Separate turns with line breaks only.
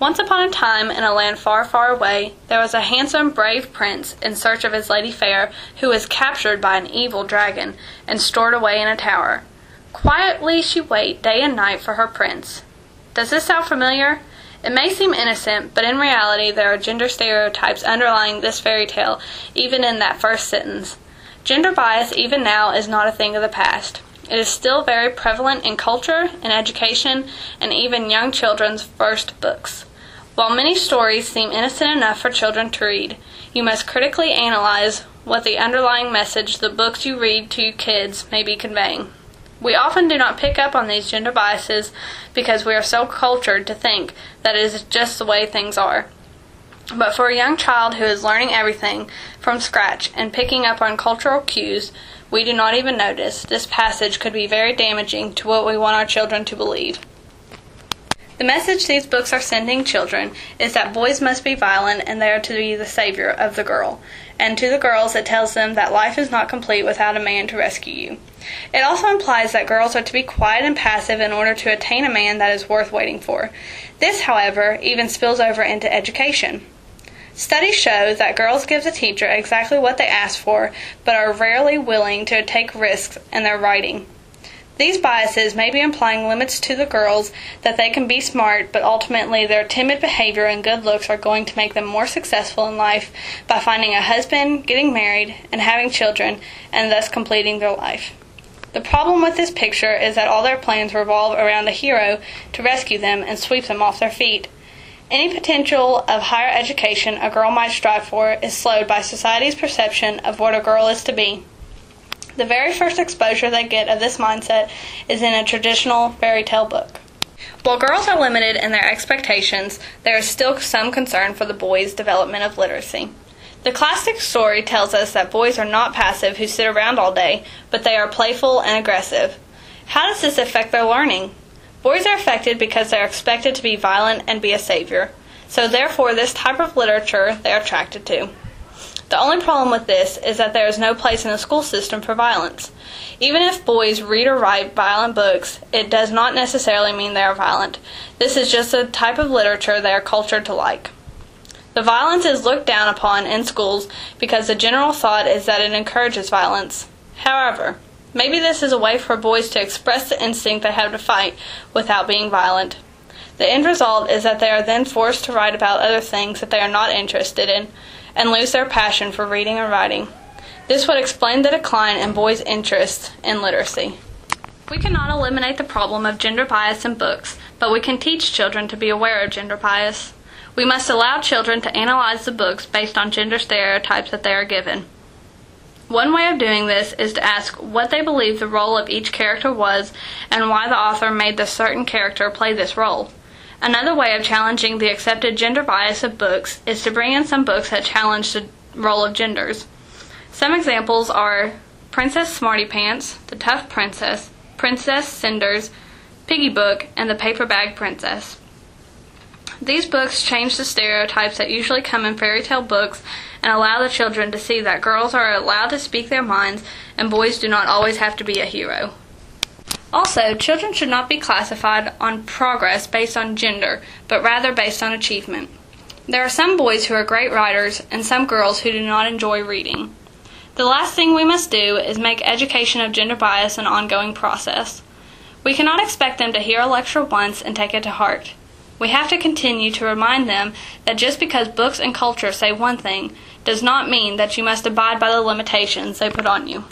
Once upon a time, in a land far, far away, there was a handsome, brave prince in search of his lady fair, who was captured by an evil dragon and stored away in a tower. Quietly she waited day and night for her prince. Does this sound familiar? It may seem innocent, but in reality there are gender stereotypes underlying this fairy tale, even in that first sentence. Gender bias, even now, is not a thing of the past. It is still very prevalent in culture, in education, and even young children's first books. While many stories seem innocent enough for children to read, you must critically analyze what the underlying message the books you read to kids may be conveying. We often do not pick up on these gender biases because we are so cultured to think that it is just the way things are. But for a young child who is learning everything from scratch and picking up on cultural cues we do not even notice, this passage could be very damaging to what we want our children to believe. The message these books are sending children is that boys must be violent and they are to be the savior of the girl. And to the girls it tells them that life is not complete without a man to rescue you. It also implies that girls are to be quiet and passive in order to attain a man that is worth waiting for. This, however, even spills over into education. Studies show that girls give the teacher exactly what they ask for, but are rarely willing to take risks in their writing. These biases may be implying limits to the girls that they can be smart, but ultimately their timid behavior and good looks are going to make them more successful in life by finding a husband, getting married, and having children, and thus completing their life. The problem with this picture is that all their plans revolve around a hero to rescue them and sweep them off their feet. Any potential of higher education a girl might strive for is slowed by society's perception of what a girl is to be. The very first exposure they get of this mindset is in a traditional fairy tale book. While girls are limited in their expectations, there is still some concern for the boys' development of literacy. The classic story tells us that boys are not passive who sit around all day, but they are playful and aggressive. How does this affect their learning? Boys are affected because they are expected to be violent and be a savior. So therefore, this type of literature they are attracted to. The only problem with this is that there is no place in the school system for violence. Even if boys read or write violent books, it does not necessarily mean they are violent. This is just a type of literature they are cultured to like. The violence is looked down upon in schools because the general thought is that it encourages violence. However, maybe this is a way for boys to express the instinct they have to fight without being violent. The end result is that they are then forced to write about other things that they are not interested in and lose their passion for reading and writing. This would explain the decline in boys' interest in literacy. We cannot eliminate the problem of gender bias in books, but we can teach children to be aware of gender bias. We must allow children to analyze the books based on gender stereotypes that they are given. One way of doing this is to ask what they believe the role of each character was and why the author made this certain character play this role. Another way of challenging the accepted gender bias of books is to bring in some books that challenge the role of genders. Some examples are Princess Smarty Pants, The Tough Princess, Princess Cinders, Piggy Book, and The Paper Bag Princess. These books change the stereotypes that usually come in fairy tale books and allow the children to see that girls are allowed to speak their minds and boys do not always have to be a hero. Also, children should not be classified on progress based on gender, but rather based on achievement. There are some boys who are great writers and some girls who do not enjoy reading. The last thing we must do is make education of gender bias an ongoing process. We cannot expect them to hear a lecture once and take it to heart. We have to continue to remind them that just because books and culture say one thing does not mean that you must abide by the limitations they put on you.